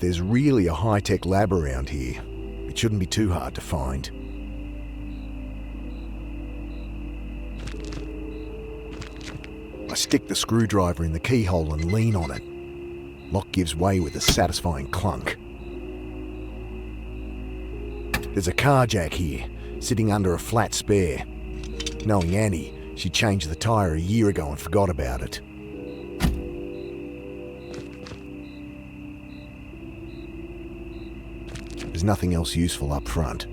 there's really a high-tech lab around here, it shouldn't be too hard to find. I stick the screwdriver in the keyhole and lean on it. Lock gives way with a satisfying clunk. There's a car jack here, sitting under a flat spare. Knowing Annie, she changed the tyre a year ago and forgot about it. There's nothing else useful up front.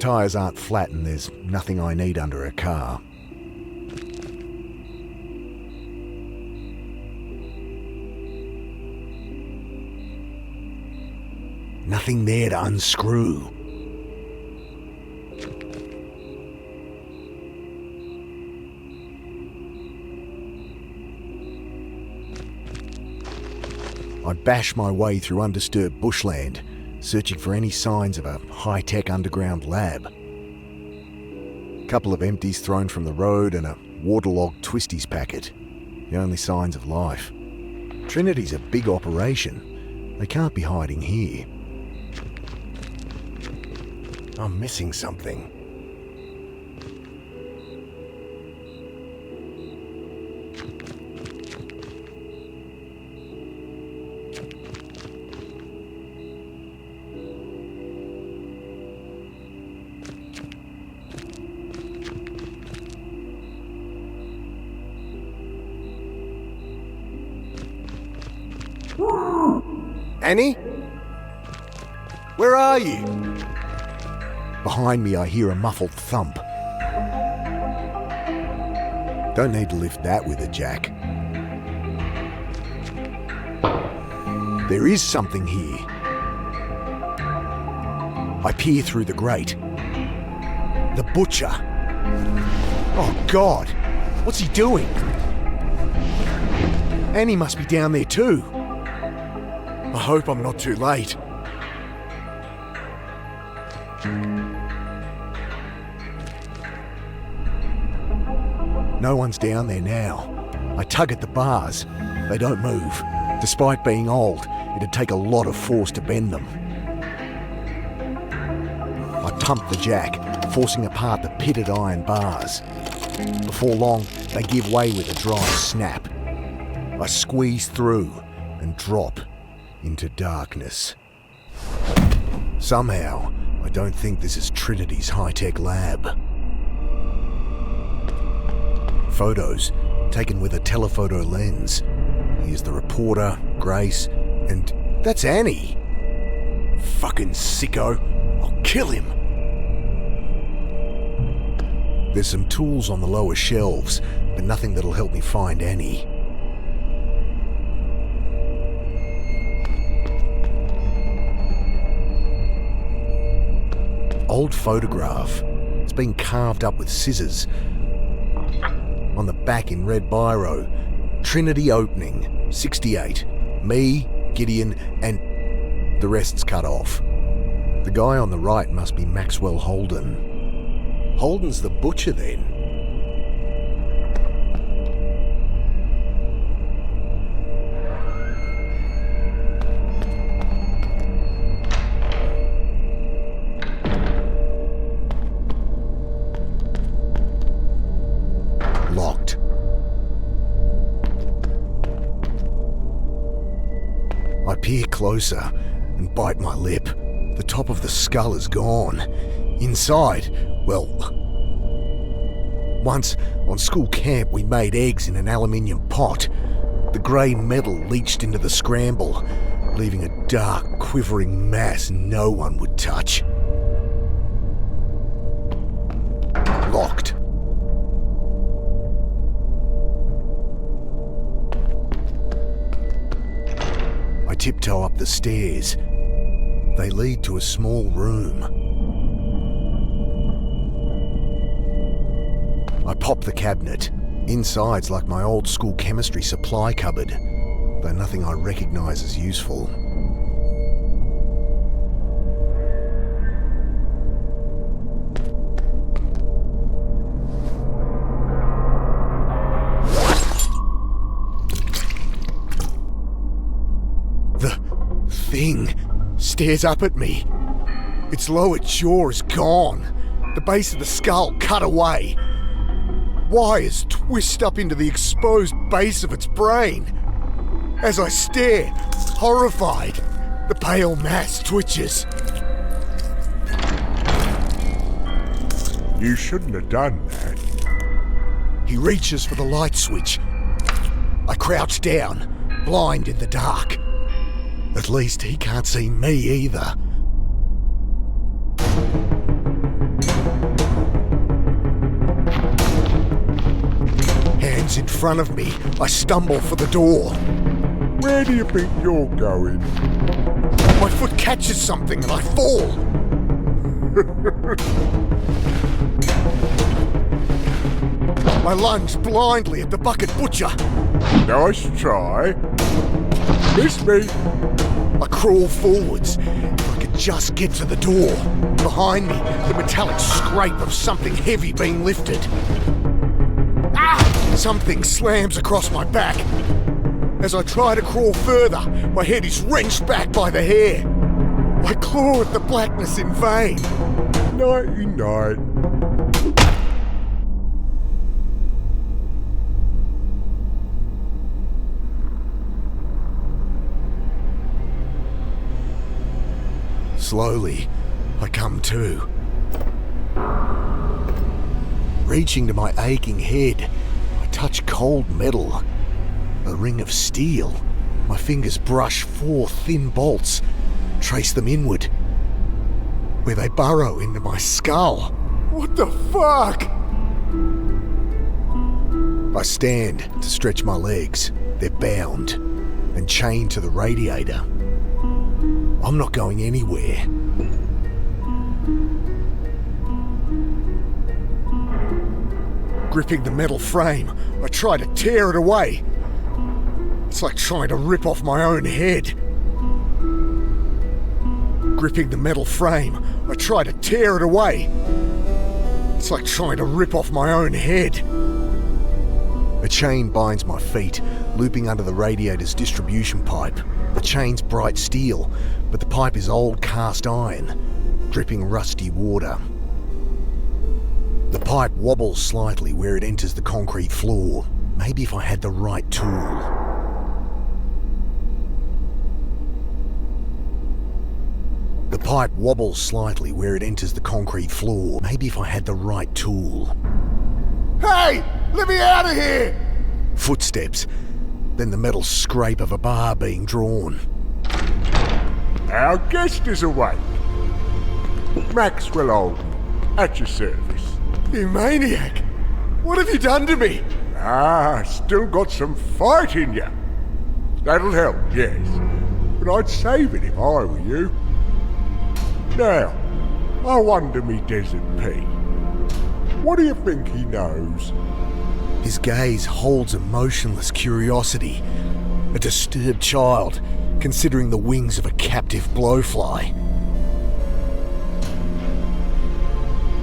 Tyres aren't flat and there's nothing I need under a car. Nothing there to unscrew. I bash my way through undisturbed bushland, searching for any signs of a high-tech underground lab. A couple of empties thrown from the road and a waterlogged Twisties packet. The only signs of life. Trinity's a big operation. They can't be hiding here. I'm missing something. Annie? Where are you? Behind me I hear a muffled thump. Don't need to lift that with a jack. There is something here. I peer through the grate. The butcher. Oh God, what's he doing? Annie must be down there too. I hope I'm not too late. No one's down there now. I tug at the bars. They don't move. Despite being old, it'd take a lot of force to bend them. I pump the jack, forcing apart the pitted iron bars. Before long, they give way with a dry snap. I squeeze through and drop into darkness. Somehow, I don't think this is Trinity's high-tech lab. Photos taken with a telephoto lens. Here's the reporter, Grace, and that's Annie. Fucking sicko. I'll kill him. There's some tools on the lower shelves, but nothing that'll help me find Annie. Old photograph. It's been carved up with scissors. On the back in red biro, Trinity opening, 68. Me, Gideon, and the rest's cut off. The guy on the right must be Maxwell Holden. Holden's the butcher then. Locked. I peer closer and bite my lip. The top of the skull is gone. Inside, well, once on school camp we made eggs in an aluminium pot. The grey metal leached into the scramble, leaving a dark, quivering mass no one would touch. Locked. I tiptoe up the stairs. They lead to a small room. I pop the cabinet. Inside's like my old school chemistry supply cupboard. though nothing I recognise as useful. The thing stares up at me. Its lower jaw is gone. The base of the skull cut away. Wires twist up into the exposed base of its brain. As I stare, horrified, the pale mass twitches. You shouldn't have done that. He reaches for the light switch. I crouch down, blind in the dark. At least he can't see me either. Hands in front of me, I stumble for the door. Where do you think you're going? My foot catches something and I fall. I lunge blindly at the bucket butcher. Nice try. Miss me. I crawl forwards. If I could just get to the door. Behind me, the metallic scrape of something heavy being lifted. Ah! Something slams across my back. As I try to crawl further, my head is wrenched back by the hair. I claw at the blackness in vain. Nighty night. Slowly, I come to. Reaching to my aching head, I touch cold metal. A ring of steel. My fingers brush 4 thin bolts, trace them inward, where they burrow into my skull. What the fuck? I stand to stretch my legs. They're bound and chained to the radiator. I'm not going anywhere. Gripping the metal frame, I try to tear it away. It's like trying to rip off my own head. Gripping the metal frame, I try to tear it away. It's like trying to rip off my own head. A chain binds my feet, looping under the radiator's distribution pipe. The chain's bright steel, but the pipe is old cast iron, dripping rusty water. The pipe wobbles slightly where it enters the concrete floor. Maybe if I had the right tool. The pipe wobbles slightly where it enters the concrete floor. Maybe if I had the right tool. Hey! Let me out of here! Footsteps, then the metal scrape of a bar being drawn. Our guest is awake. Maxwell Oldham, at your service. You maniac! What have you done to me? Still got some fight in you. That'll help, yes. But I'd save it if I were you. Now, I wonder me Desert P. What do you think he knows? His gaze holds a motionless curiosity. A disturbed child, considering the wings of a captive blowfly.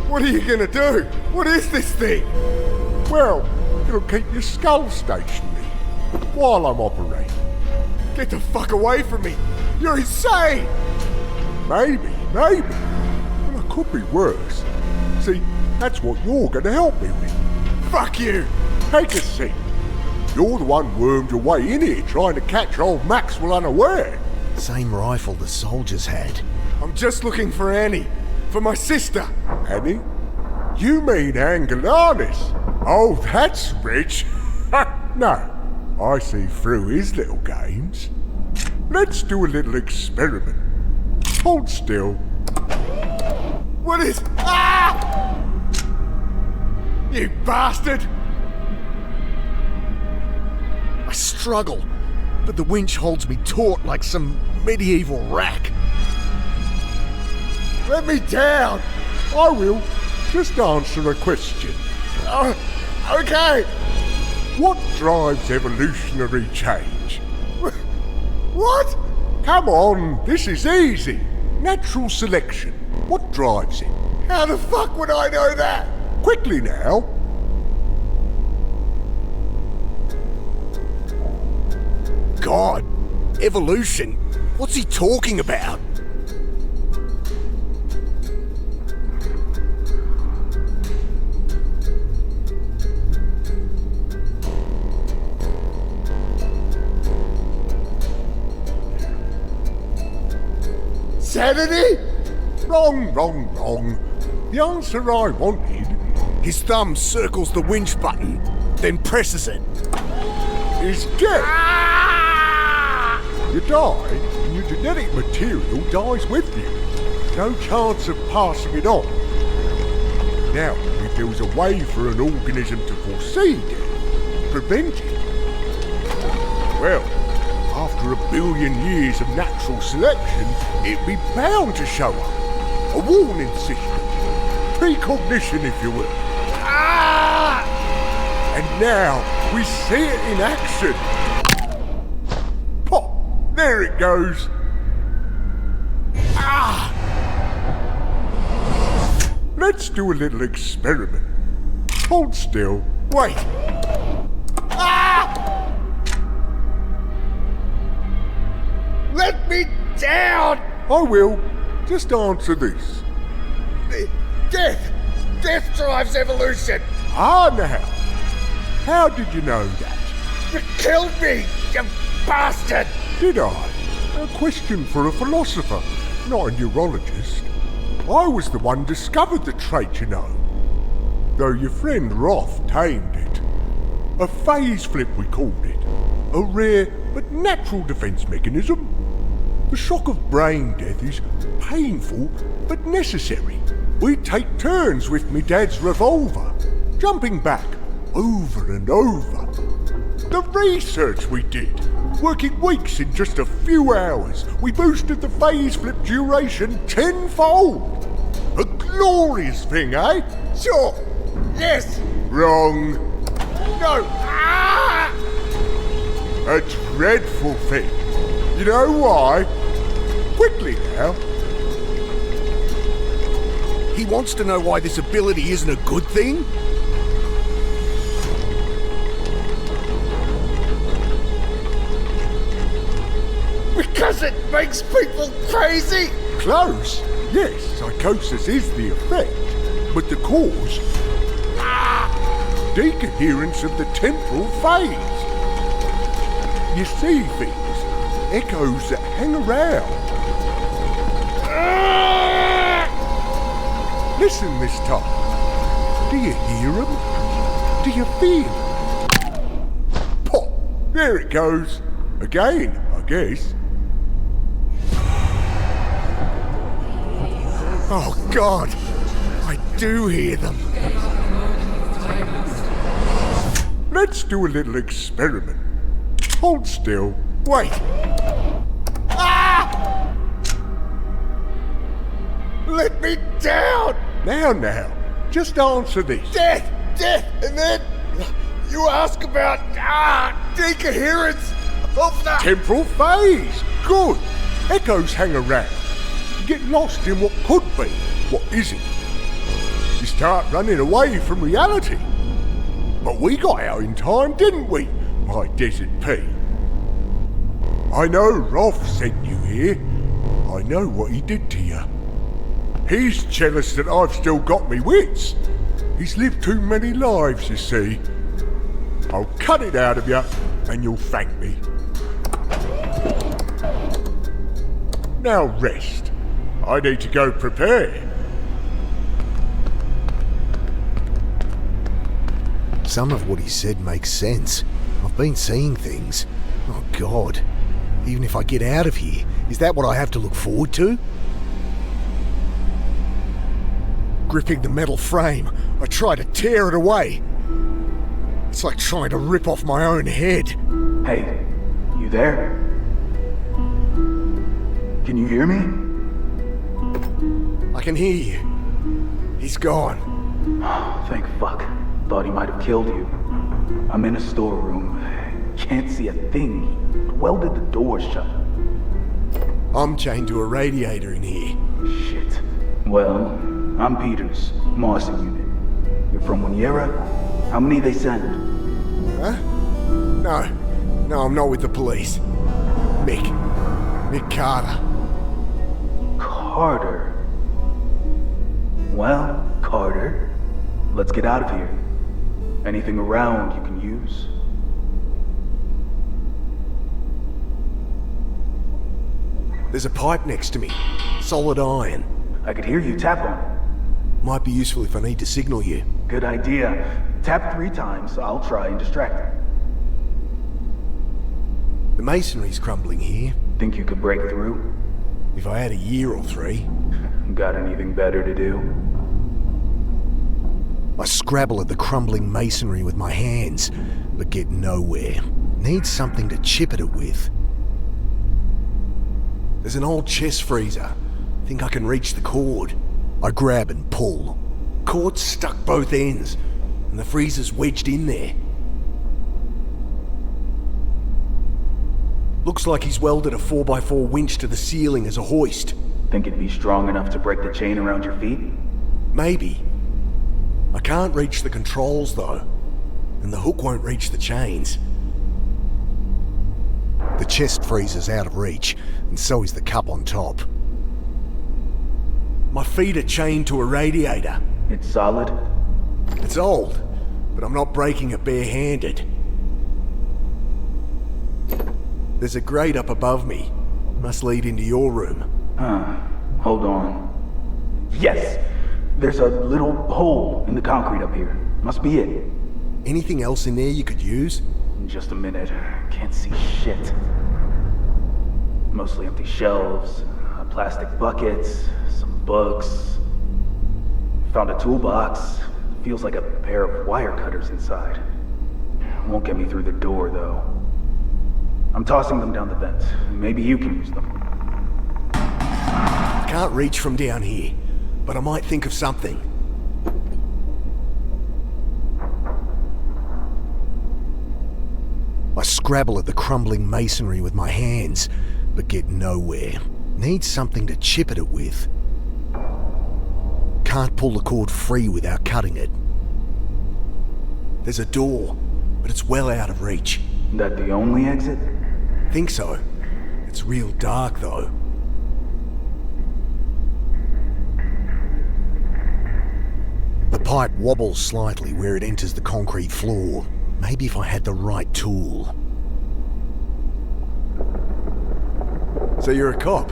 What are you gonna do? What is this thing? Well, it'll keep your skull stationary while I'm operating. Get the fuck away from me! You're insane! Maybe. Well, it could be worse. See, that's what you're gonna help me with. Fuck you! Take a seat. You're the one wormed your way in here trying to catch old Maxwell unaware. Same rifle the soldiers had. I'm just looking for Annie. For my sister. Annie? You mean Angelanis? Oh, that's rich. No, I see through his little games. Let's do a little experiment. Hold still. What is... Ah! You bastard! I struggle, but the winch holds me taut like some medieval rack. Let me down! I will. Just answer a question. Okay. What drives evolutionary change? What? Come on, this is easy. Natural selection. What drives it? How the fuck would I know that? Quickly now. God, evolution? What's he talking about? Sanity? Wrong. The answer I wanted His thumb circles the winch button, then presses it. is death. You die, and your genetic material dies with you. No chance of passing it on. Now, if there was a way for an organism to foresee death, prevent it, well, after 1 billion years of natural selection, it'd be bound to show up. A warning system. Precognition, if you will. And now, we see it in action. Pop! There it goes. Let's do a little experiment. Hold still. Wait! Let me down! I will. Just answer this. Death! Death drives evolution! Now. How did you know that? You killed me, you bastard! Did I? A question for a philosopher, not a neurologist. I was the one discovered the trait, you know. Though your friend Roth tamed it. A phase flip, we called it. A rare but natural defense mechanism. The shock of brain death is painful but necessary. We take turns with me dad's revolver, jumping back over and over. The research we did, working weeks in just a few hours, we boosted the phase flip duration tenfold. A glorious thing, eh? Sure! Yes! Wrong. No! A dreadful thing. You know why? Quickly now. He wants to know why this ability isn't a good thing? Because it makes people crazy! Close. Yes, psychosis is the effect. But the cause? Decoherence of the temporal phase. You see things, echoes that hang around. Listen this time. Do you hear them? Do you feel them? Pop! There it goes. Again, I guess. Oh, God! I do hear them. Let's do a little experiment. Hold still. Wait! Let me down! Now, just answer this. Death! And then you ask about decoherence of the... Temporal phase. Good. Echoes hang around. You get lost in what could be, what isn't. You start running away from reality. But we got out in time, didn't we, my Desert P? I know Rolf sent you here. I know what he did to you. He's jealous that I've still got me wits. He's lived too many lives, you see. I'll cut it out of you, and you'll thank me. Now rest. I need to go prepare. Some of what he said makes sense. I've been seeing things. Oh, God. Even if I get out of here, is that what I have to look forward to? Gripping the metal frame, I try to tear it away. It's like trying to rip off my own head. Hey, you there? Can you hear me? I can hear you. He's gone. Thank fuck. Thought he might have killed you. I'm in a storeroom. Can't see a thing. He welded the door shut. I'm chained to a radiator in here. Shit. Well, I'm Peters, Mossy Unit. You're from Winyera? How many they send? Huh? No, I'm not with the police. Mick Carter. Carter. Well, Carter, let's get out of here. Anything around you can use? There's a pipe next to me. Solid iron. I could hear you tap on it. Might be useful if I need to signal you. Good idea. Tap 3 times, I'll try and distract him. The masonry's crumbling here. Think you could break through? If I had a year or 3. Got anything better to do? I scrabble at the crumbling masonry with my hands, but get nowhere. Need something to chip at it with. There's an old chest freezer. Think I can reach the cord. I grab and pull. Cord's stuck both ends, and the freezer's wedged in there. Looks like he's welded a 4x4 winch to the ceiling as a hoist. Think it'd be strong enough to break the chain around your feet? Maybe. I can't reach the controls though, and the hook won't reach the chains. The chest freezer's out of reach, and so is the cup on top. My feet are chained to a radiator. It's solid? It's old, but I'm not breaking it barehanded. There's a grate up above me. Must lead into your room. Hold on. Yes! There's a little hole in the concrete up here. Must be it. Anything else in there you could use? In just a minute. Can't see shit. Mostly empty shelves, plastic buckets, some books. Found a toolbox. Feels like a pair of wire cutters inside. Won't get me through the door, though. I'm tossing them down the vent. Maybe you can use them. I can't reach from down here, but I might think of something. I scrabble at the crumbling masonry with my hands, but get nowhere. Need something to chip at it with. Can't pull the cord free without cutting it. There's a door, but it's well out of reach. That the only exit? Think so. It's real dark though. The pipe wobbles slightly where it enters the concrete floor. Maybe if I had the right tool. So you're a cop?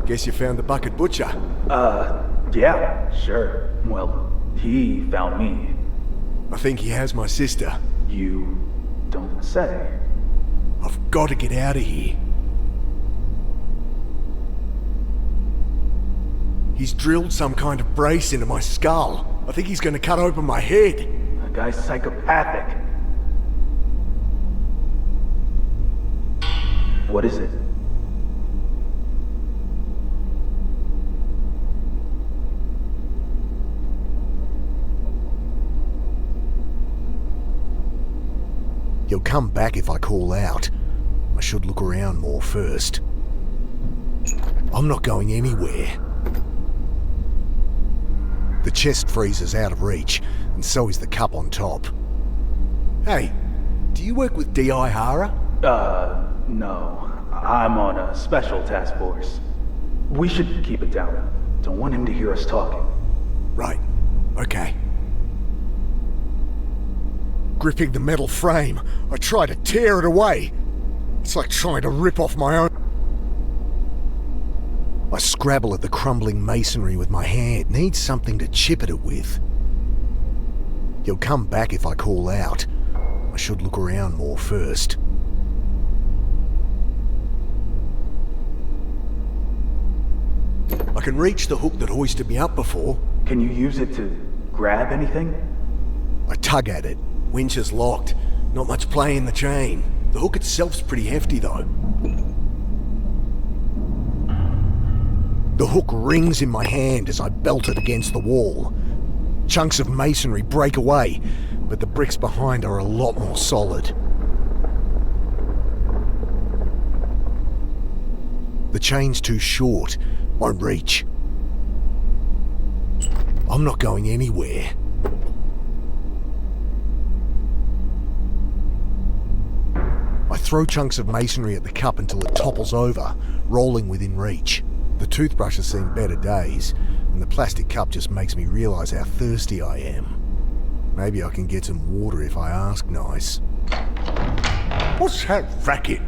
Guess you found the bucket butcher. Yeah, sure. Well, he found me. I think he has my sister. You don't say. I've got to get out of here. He's drilled some kind of brace into my skull. I think he's going to cut open my head. The guy's psychopathic. What is it? He'll come back if I call out. I should look around more first. I'm not going anywhere. The chest freezer's out of reach, and so is the cup on top. Hey, do you work with D.I. Hara? No. I'm on a special task force. We should keep it down. Don't want him to hear us talking. Right. Okay. Gripping the metal frame, I try to tear it away. It's like trying to rip off my own. I scrabble at the crumbling masonry with my hand. Need something to chip at it with. He'll come back if I call out. I should look around more first. I can reach the hook that hoisted me up before. Can you use it to grab anything? I tug at it. Winch is locked. Not much play in the chain. The hook itself's pretty hefty though. The hook rings in my hand as I belt it against the wall. Chunks of masonry break away, but the bricks behind are a lot more solid. The chain's too short. Won't reach. I'm not going anywhere. I throw chunks of masonry at the cup until it topples over, rolling within reach. The toothbrush has seen better days, and the plastic cup just makes me realise how thirsty I am. Maybe I can get some water if I ask nice. What's that racket?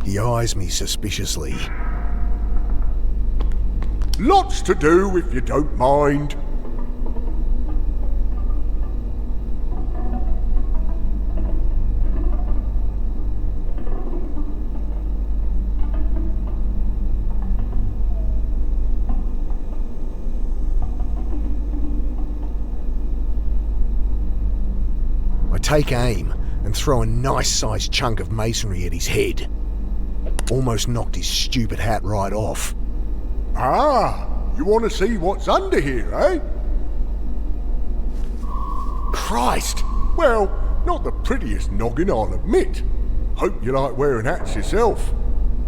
He eyes me suspiciously. Lots to do if you don't mind. I take aim and throw a nice-sized chunk of masonry at his head. Almost knocked his stupid hat right off. Ah, you want to see what's under here, eh? Christ! Well, not the prettiest noggin, I'll admit. Hope you like wearing hats yourself.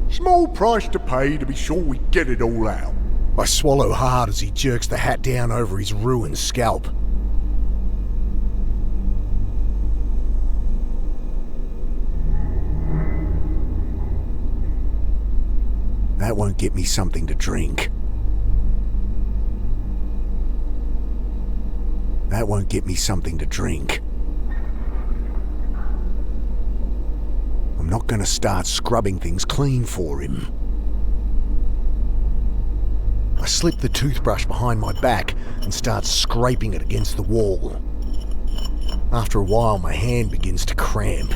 Small price to pay to be sure we get it all out. I swallow hard as he jerks the hat down over his ruined scalp. That won't get me something to drink. That won't get me something to drink. I'm not going to start scrubbing things clean for him. I slip the toothbrush behind my back and start scraping it against the wall. After a while, my hand begins to cramp.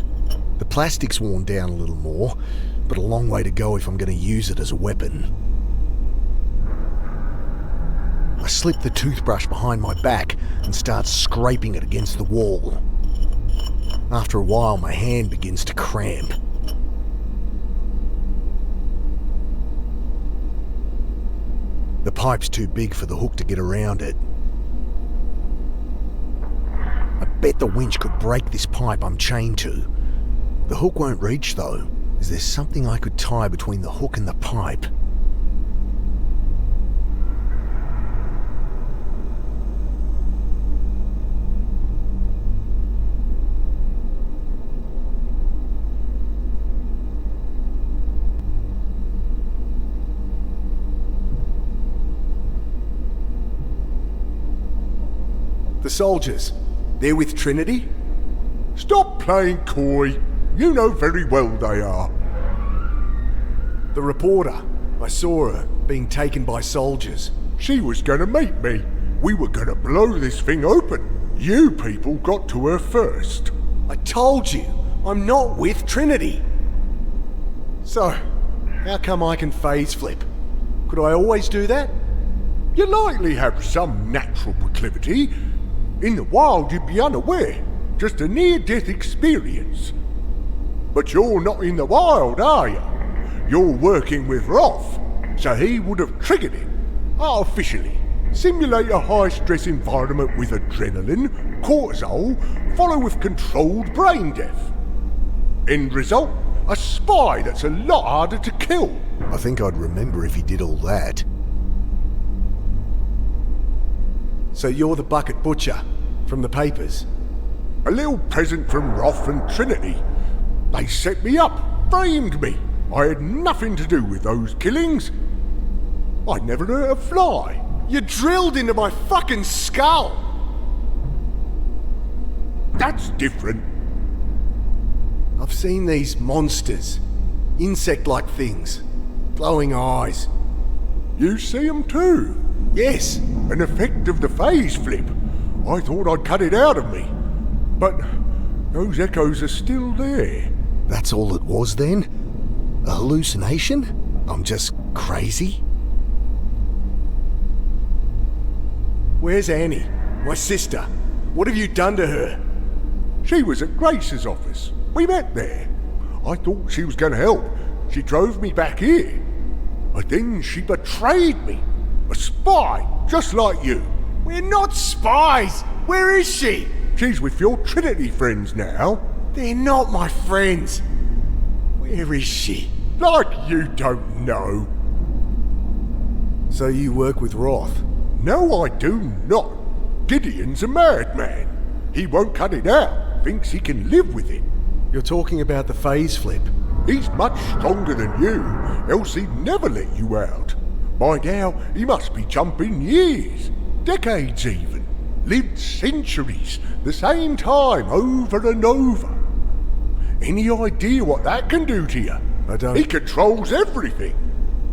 The plastic's worn down a little more, but a long way to go if I'm going to use it as a weapon. I slip the toothbrush behind my back and start scraping it against the wall. After a while, my hand begins to cramp. The pipe's too big for the hook to get around it. I bet the winch could break this pipe I'm chained to. The hook won't reach though. Is there something I could tie between the hook and the pipe? The soldiers, they're with Trinity? Stop playing coy. You know very well they are. The reporter, I saw her being taken by soldiers. She was going to meet me. We were going to blow this thing open. You people got to her first. I told you, I'm not with Trinity. So, how come I can phase flip? Could I always do that? You likely have some natural proclivity. In the wild you'd be unaware. Just a near-death experience. But you're not in the wild, are you? You're working with Roth, so he would have triggered it, artificially. Simulate a high-stress environment with adrenaline, cortisol, follow with controlled brain death. End result, a spy that's a lot harder to kill. I think I'd remember if he did all that. So you're the bucket butcher, from the papers? A little present from Roth and Trinity. They set me up, framed me. I had nothing to do with those killings. I never hurt a fly. You drilled into my fucking skull! That's different. I've seen these monsters. Insect-like things. Glowing eyes. You see them too? Yes. An effect of the phase flip. I thought I'd cut it out of me. But those echoes are still there. That's all it was then? A hallucination? I'm just crazy? Where's Annie? My sister? What have you done to her? She was at Grace's office. We met there. I thought she was going to help. She drove me back here. But then she betrayed me. A spy, just like you. We're not spies! Where is she? She's with your Trinity friends now. They're not my friends. Where is she? Like you don't know. So you work with Roth? No, I do not. Gideon's a madman. He won't cut it out. Thinks he can live with it. You're talking about the phase flip. He's much stronger than you, else he'd never let you out. By now, he must be jumping years, decades even. Lived centuries, the same time, over and over. Any idea what that can do to you? I don't... He controls everything.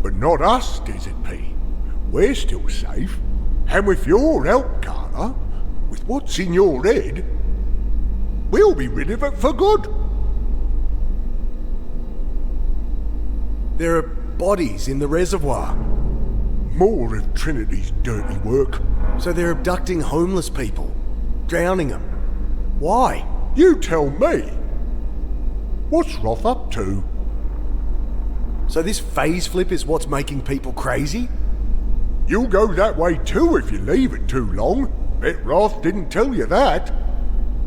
But not us, Desert P. We're still safe. And with your help, Carter, with what's in your head, we'll be rid of it for good. There are bodies in the reservoir. More of Trinity's dirty work. So they're abducting homeless people, drowning them. Why? You tell me. What's Roth up to? So this phase flip is what's making people crazy? You'll go that way too if you leave it too long. Bet Roth didn't tell you that.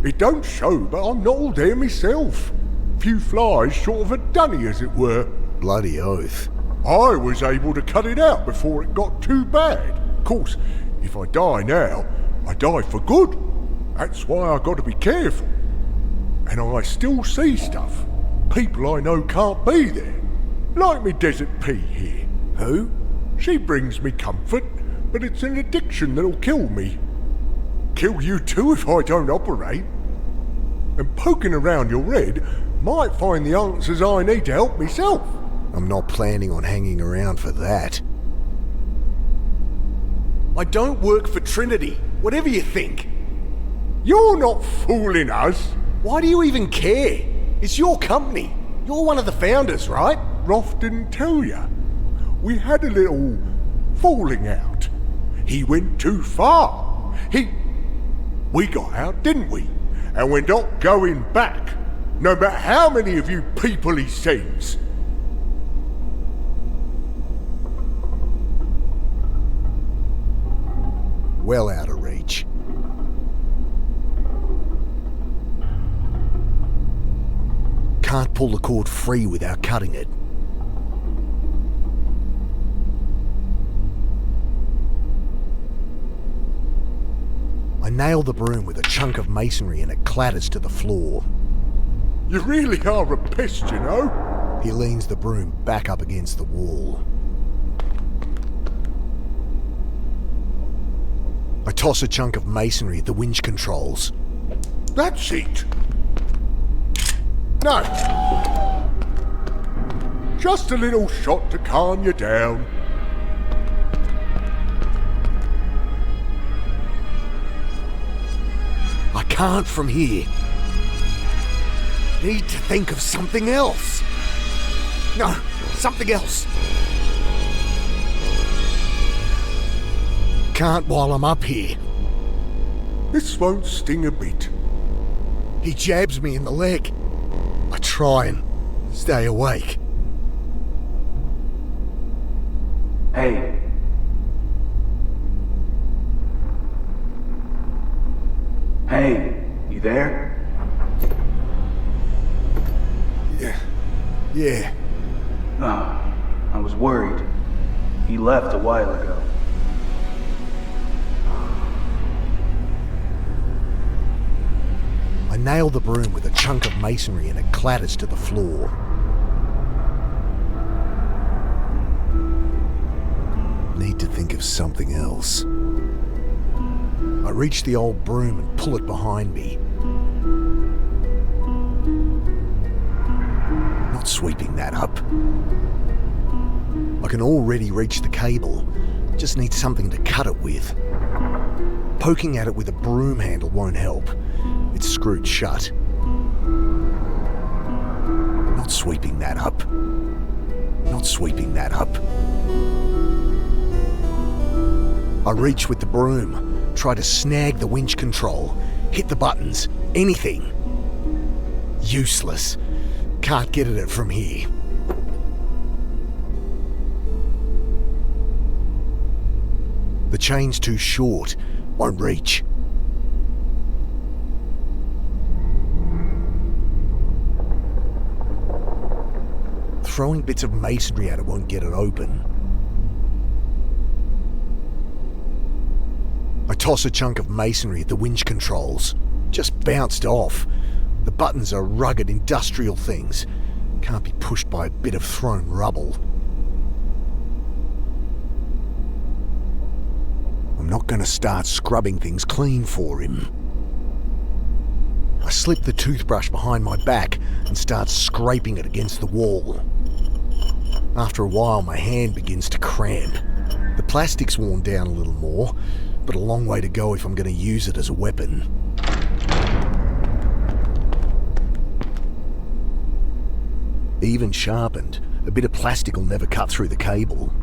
It don't show, but I'm not all there myself. Few flies short of a dunny, as it were. Bloody oath. I was able to cut it out before it got too bad. Of course, if I die now, I die for good. That's why I got to be careful. And I still see stuff. People I know can't be there. Like me Desert P here. Who? She brings me comfort, but it's an addiction that'll kill me. Kill you too if I don't operate. And poking around your head might find the answers I need to help myself. I'm not planning on hanging around for that. I don't work for Trinity, whatever you think. You're not fooling us. Why do you even care? It's your company. You're one of the founders, right? Roth didn't tell you. We had a little falling out. He went too far. We got out, didn't we? And we're not going back. No matter how many of you people he sends. Well out of reach. Can't pull the cord free without cutting it. I nail the broom with a chunk of masonry and it clatters to the floor. You really are a pest, you know? He leans the broom back up against the wall. I toss a chunk of masonry at the winch controls. That's it. No. Just a little shot to calm you down. I can't from here. Need to think of something else. No, something else. Can't while I'm up here. This won't sting a bit. He jabs me in the leg. I try and stay awake. Hey. Hey, you there? Yeah. Oh, I was worried. He left a while ago. I nail the broom with a chunk of masonry and it clatters to the floor. Need to think of something else. I reach the old broom and pull it behind me. Not sweeping that up. I can already reach the cable. Just need something to cut it with. Poking at it with a broom handle won't help. It's screwed shut. Not sweeping that up. Not sweeping that up. I reach with the broom, try to snag the winch control, hit the buttons, anything. Useless. Can't get at it from here. The chain's too short, won't reach. throwing bits of masonry at it won't get it open. I toss a chunk of masonry at the winch controls. Just bounced off. The buttons are rugged industrial things. Can't be pushed by a bit of thrown rubble. I'm not going to start scrubbing things clean for him. I slip the toothbrush behind my back and start scraping it against the wall. After a while, my hand begins to cramp. The plastic's worn down a little more, but a long way to go if I'm going to use it as a weapon. Even sharpened, a bit of plastic will never cut through the cable.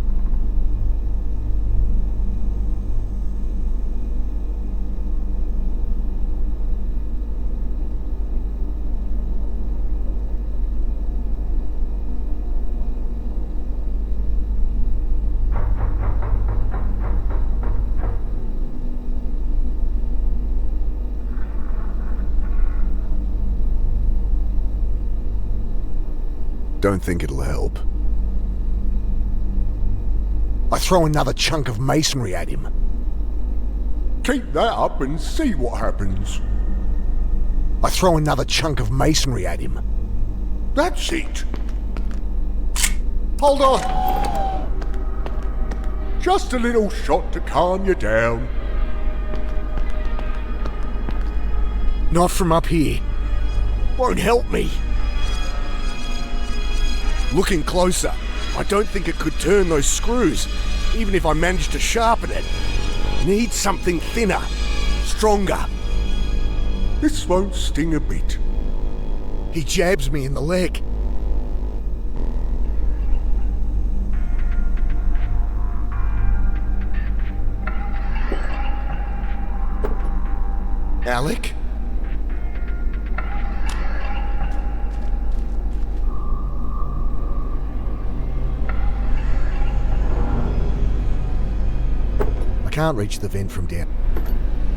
Don't think it'll help. I throw another chunk of masonry at him. Keep that up and see what happens. I throw another chunk of masonry at him. That's it. Hold on. Just a little shot to calm you down. Not from up here. Won't help me. Looking closer, I don't think it could turn those screws, even if I managed to sharpen it. Need something thinner, stronger. This won't sting a bit. He jabs me in the leg. Alec? I can't reach the vent from down.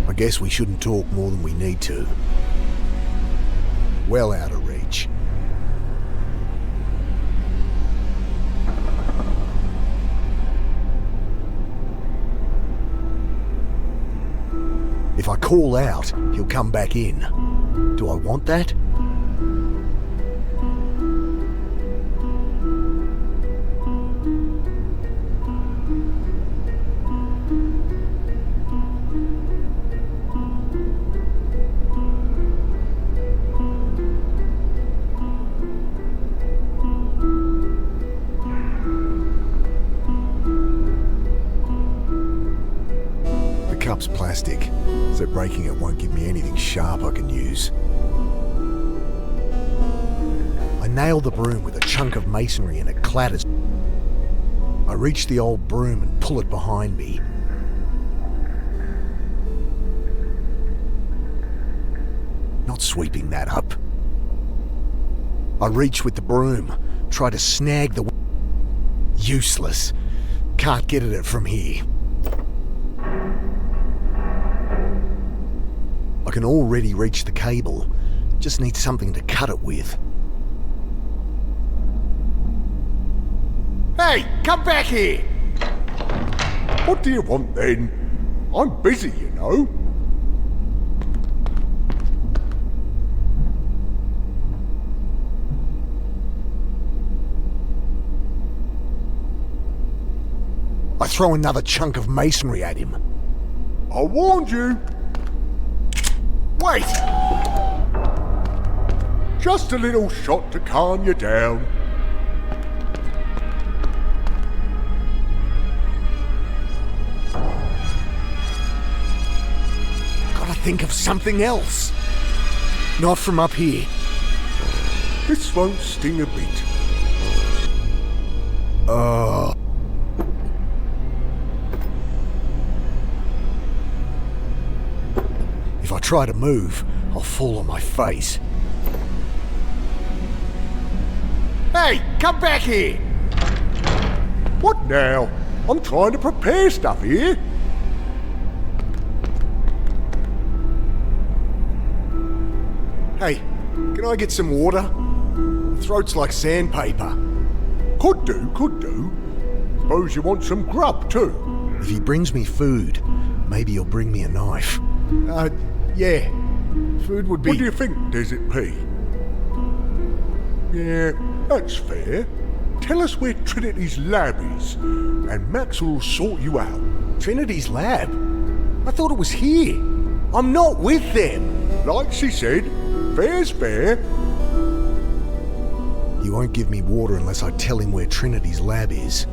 I guess we shouldn't talk more than we need to. Well out of reach. If I call out, he'll come back in. Do I want that? Cup's plastic, so breaking it won't give me anything sharp I can use. I nail the broom with a chunk of masonry and it clatters. I reach the old broom and pull it behind me. Not sweeping that up. I reach with the broom, try to snag the... Useless. Can't get at it from here. I can already reach the cable, just need something to cut it with. Hey, come back here! What do you want then? I'm busy, you know. I throw another chunk of masonry at him. I warned you. Wait! Just a little shot to calm you down. Gotta think of something else. Not from up here. This won't sting a bit. If I try to move, I'll fall on my face. Hey, come back here! What now? I'm trying to prepare stuff here. Hey, can I get some water? My throat's like sandpaper. Could do. Suppose you want some grub too? If he brings me food, maybe he'll bring me a knife. Yeah. Food would be... What do you think, Desert P? Yeah, that's fair. Tell us where Trinity's lab is, and Max will sort you out. Trinity's lab? I thought it was here. I'm not with them. Like she said, fair's fair. He won't give me water unless I tell him where Trinity's lab is.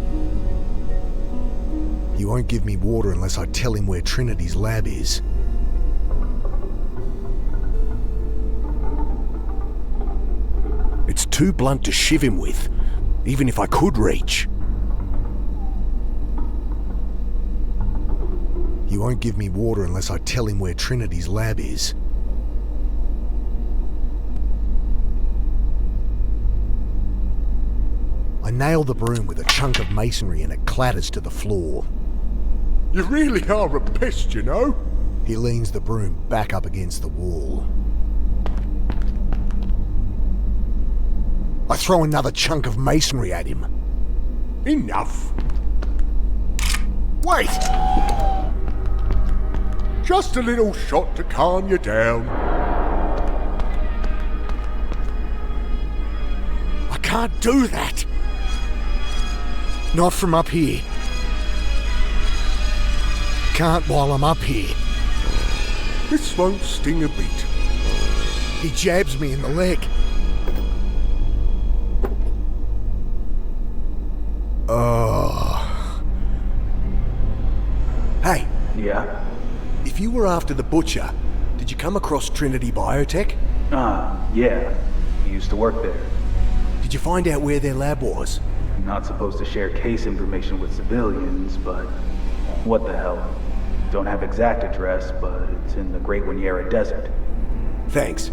He won't give me water unless I tell him where Trinity's lab is. It's too blunt to shiv him with, even if I could reach. He won't give me water unless I tell him where Trinity's lab is. I nail the broom with a chunk of masonry and it clatters to the floor. You really are a pest, you know. He leans the broom back up against the wall. I throw another chunk of masonry at him. Enough. Wait! Just a little shot to calm you down. I can't do that! Not from up here. Can't while I'm up here. This won't sting a bit. He jabs me in the leg. Oh. Hey, Yeah? if you were after the butcher, did you come across Trinity Biotech? Yeah. He used to work there. Did you find out where their lab was? Not supposed to share case information with civilians, but what the hell? Don't have exact address, but it's in the Great Winyera Desert. Thanks.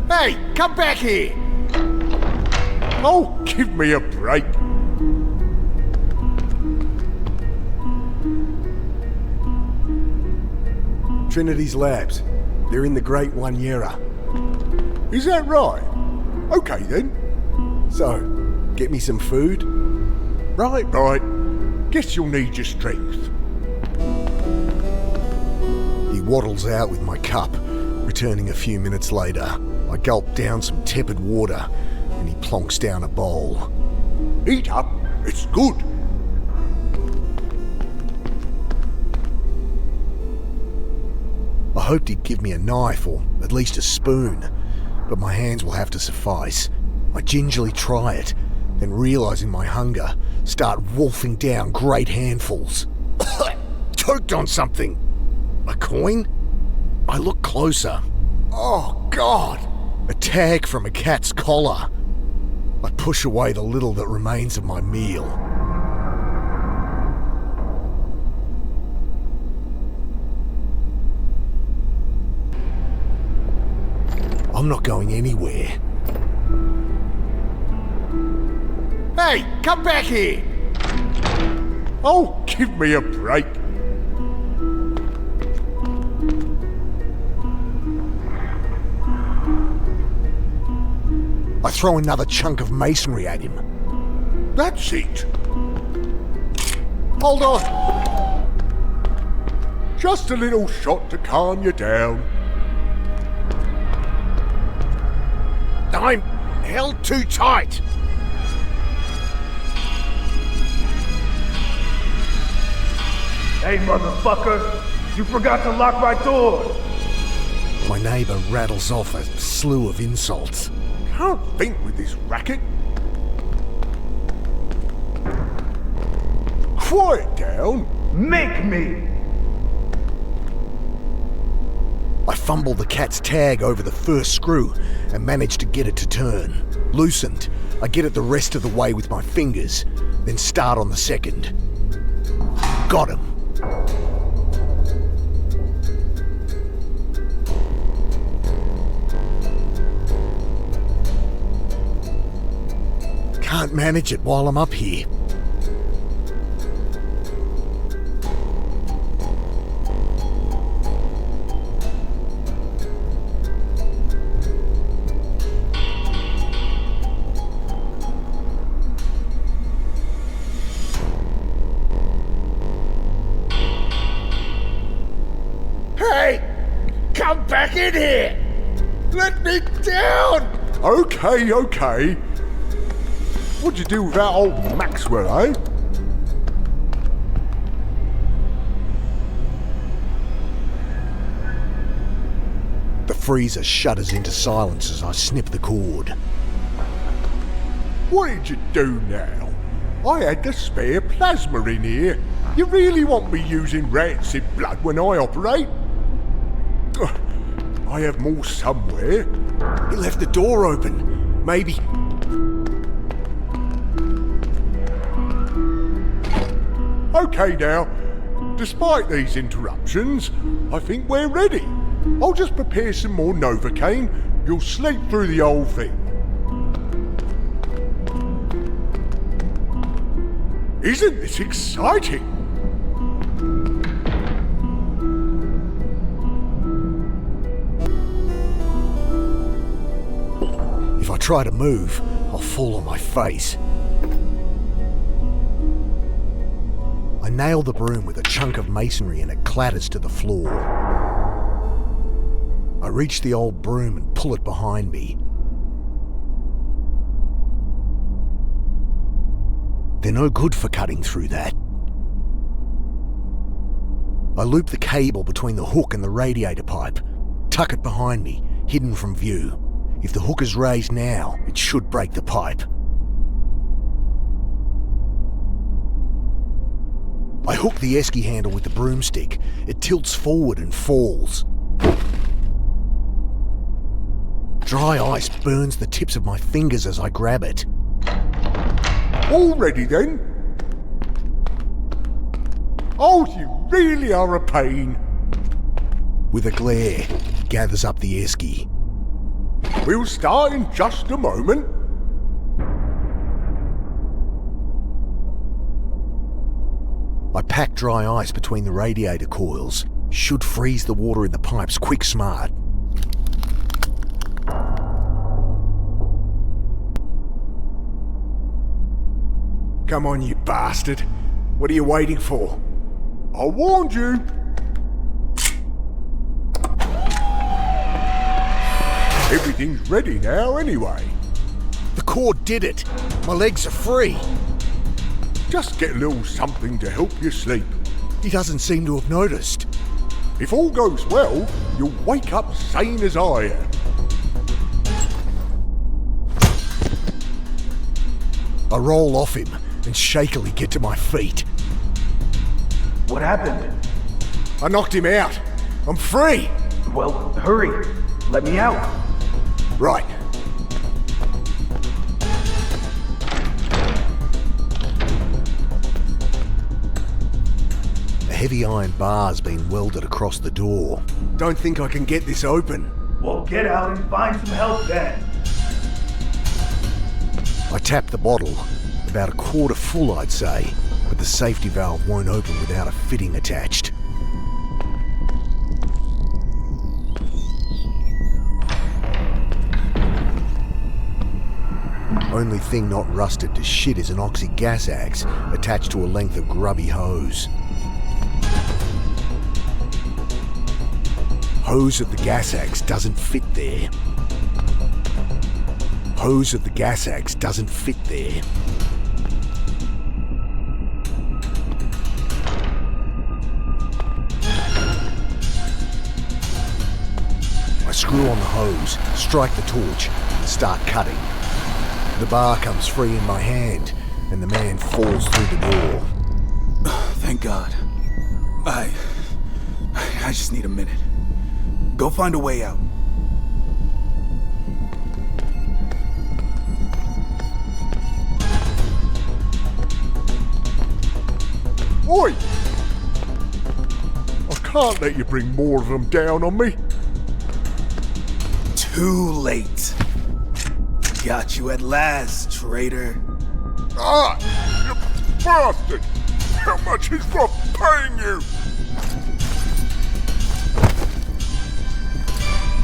Hey, come back here! Oh, give me a break. Trinity's labs. They're in the Great Winyera. Is that right? Okay then. So, get me some food? Right. Guess you'll need your strength. He waddles out with my cup, returning a few minutes later. I gulp down some tepid water, and he plonks down a bowl. Eat up. It's good. I hoped he'd give me a knife or at least a spoon, but my hands will have to suffice. I gingerly try it, then realising my hunger, start wolfing down great handfuls. Choked on something. A coin? I look closer. Oh, God! A tag from a cat's collar. I push away the little that remains of my meal. I'm not going anywhere. Hey, come back here! Oh, give me a break. I throw another chunk of masonry at him. That's it. Hold on! Just a little shot to calm you down. I'm held too tight! Hey, motherfucker! You forgot to lock my door! My neighbour rattles off a slew of insults. Can't think with this racket. Quiet down. Make me! I fumble the cat's tag over the first screw and manage to get it to turn. Loosened, I get it the rest of the way with my fingers, then start on the second. Got him. Can't manage it while I'm up here. back in here! Let me down! Okay. What'd you do with that old Maxwell, eh? The freezer shudders into silence as I snip the cord. What did you do now? I had the spare plasma in here. You really want me using rancid blood when I operate? Ugh, I have more somewhere. He left the door open. Maybe. Okay now, despite these interruptions, I think we're ready. I'll just prepare some more Novocaine. You'll sleep through the whole thing. Isn't this exciting? If I try to move, I'll fall on my face. I nail the broom with a chunk of masonry and it clatters to the floor. I reach the old broom and pull it behind me. They're no good for cutting through that. I loop the cable between the hook and the radiator pipe, tuck it behind me, hidden from view. If the hook is raised now, it should break the pipe. I hook the esky handle with the broomstick. It tilts forward and falls. Dry ice burns the tips of my fingers as I grab it. All ready then? Oh, you really are a pain. With a glare, he gathers up the esky. We'll start in just a moment. I pack dry ice between the radiator coils. Should freeze the water in the pipes quick smart. Come on, you bastard. What are you waiting for? I warned you. Everything's ready now anyway. The cord did it. My legs are free. Just get a little something to help you sleep. He doesn't seem to have noticed. If all goes well, you'll wake up sane as I am. I roll off him and shakily get to my feet. What happened? I knocked him out. I'm free. Well, hurry. Let me out. Right. A heavy iron bar's been welded across the door. Don't think I can get this open. Well, get out and find some help then. I tap the bottle, about a quarter full I'd say, but the safety valve won't open without a fitting attached. Only thing not rusted to shit is an oxy gas axe attached to a length of grubby hose. Hose of the gas axe doesn't fit there. Hose of the gas axe doesn't fit there. I screw on the hose, strike the torch, and start cutting. The bar comes free in my hand, and the man falls through the door. Thank God. I just need a minute. Go find a way out. Oi! I can't let you bring more of them down on me. Too late. Got you at last, traitor. Ah! You bastard! How much is Rob paying you?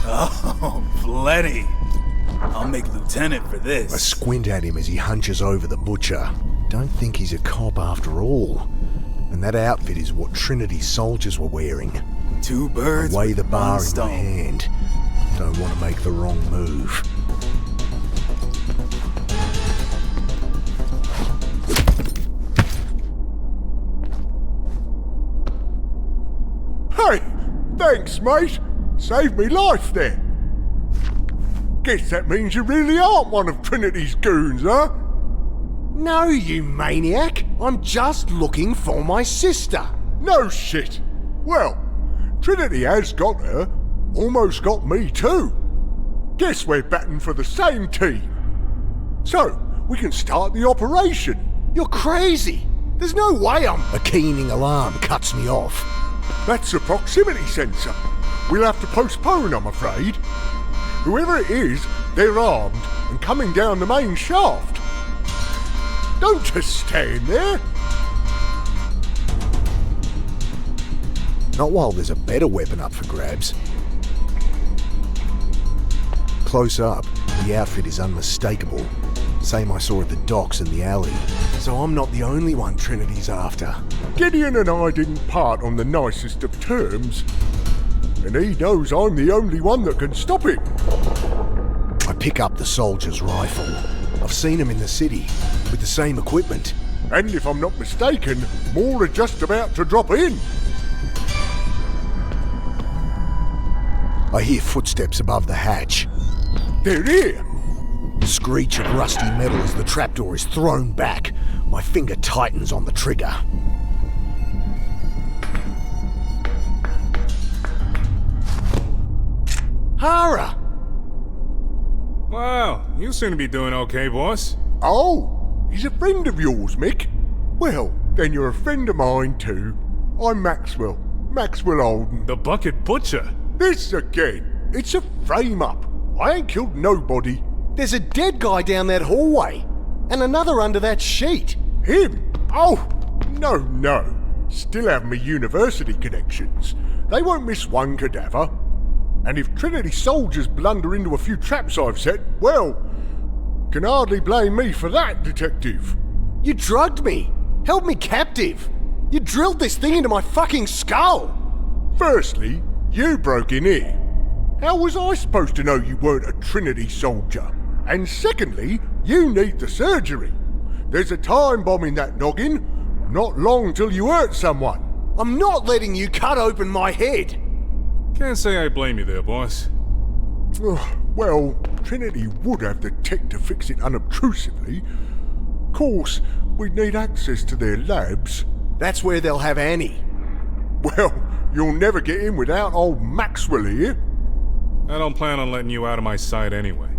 Oh, plenty. I'll make lieutenant for I this. squint at him as he hunches over the butcher. Don't think he's a cop after all. And that outfit is what Trinity soldiers were wearing. Two birds I weigh with the bar one in stone. my hand. Don't want to make the wrong move. Hey, thanks, mate. Saved me life there. Guess that means you really aren't one of Trinity's goons, huh? No, you maniac. I'm just looking for my sister. No shit. Well, Trinity has got her. Almost got me too. Guess we're batting for the same team. So, we can start the operation. You're crazy. There's no way I'm... A keening alarm cuts me off. That's a proximity sensor. We'll have to postpone, I'm afraid. Whoever it is, they're armed and coming down the main shaft. Don't just stand there. Not while there's a better weapon up for grabs. Close up, the outfit is unmistakable. Same I saw at the docks and the alley. So I'm not the only one Trinity's after. Gideon and I didn't part on the nicest of terms. And he knows I'm the only one that can stop it. I pick up the soldier's rifle. I've seen him in the city, with the same equipment. And if I'm not mistaken, more are just about to drop in. I hear footsteps above the hatch. They're here. Screech of rusty metal as the trapdoor is thrown back. My finger tightens on the trigger. Hara! Wow, you seem to be doing okay, boss. Oh, he's a friend of yours, Mick. Well, then you're a friend of mine too. I'm Maxwell. Maxwell Alden. The Bucket Butcher. This again. It's a frame-up. I ain't killed nobody. There's a dead guy down that hallway. And another under that sheet. Him? Oh, no. Still have me university connections. They won't miss one cadaver. And if Trinity soldiers blunder into a few traps I've set, well, can hardly blame me for that, detective. You drugged me. Held me captive. You drilled this thing into my fucking skull. Firstly, you broke in here. How was I supposed to know you weren't a Trinity soldier? And secondly, you need the surgery. There's a time bomb in that noggin. Not long till you hurt someone. I'm not letting you cut open my head. Can't say I blame you there, boss. Well, Trinity would have the tech to fix it unobtrusively. Of course, we'd need access to their labs. That's where they'll have Annie. Well, you'll never get in without old Maxwell here. I don't plan on letting you out of my sight anyway.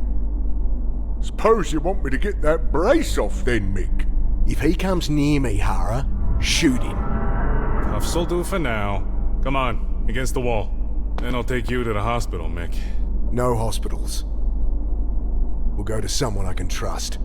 Suppose you want me to get that brace off then, Mick. If he comes near me, Hara, shoot him. Cuffs'll do for now. Come on, against the wall. Then I'll take you to the hospital, Mick. No hospitals. We'll go to someone I can trust.